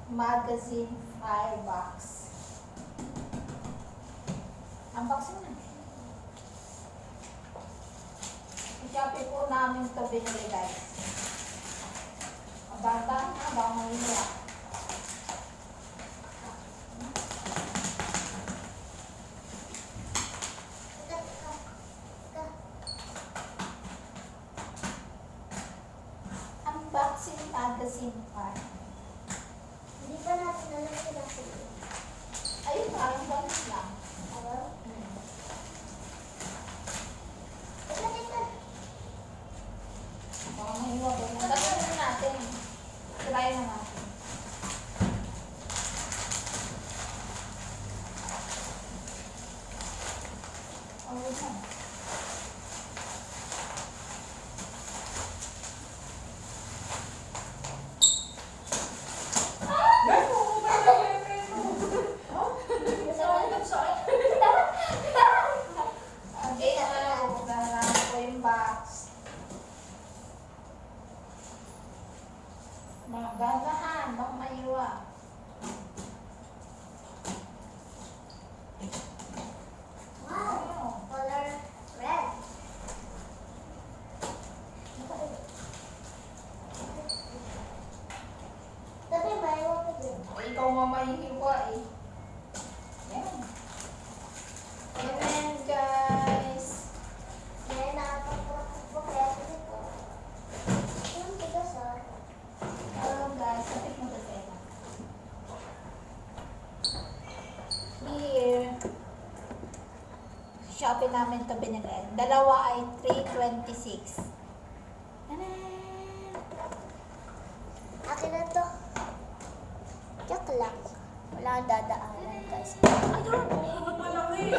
Magazine Firebox. Unboxing na. Sa Shopee po namin ito binili guys. Ababa na, baka mahila. Unboxing magazine part. Hindi pa natin alam sila sila. Ayun, parang balis lang. Ano? Teka. Baka mahiwa ba? Dagdagan na natin. Try na natin. Oh, na. Okay na, buksan ko yung box. Mga gagahan, baka maiwa. Wow! Color red. Tapi may iwan ko din. Ikaw mamahihiwa eh. Yan. Ayan guys. May nakapagpapag po kaya dito. Yung tigas ah. Hello guys, sapit mo kasi. Here. Shopee namin ito binili. Dalawa ay 326. Tanan! Akin na to. Joke lang. Wala kang dadaanan guys. Ayun! Malaki!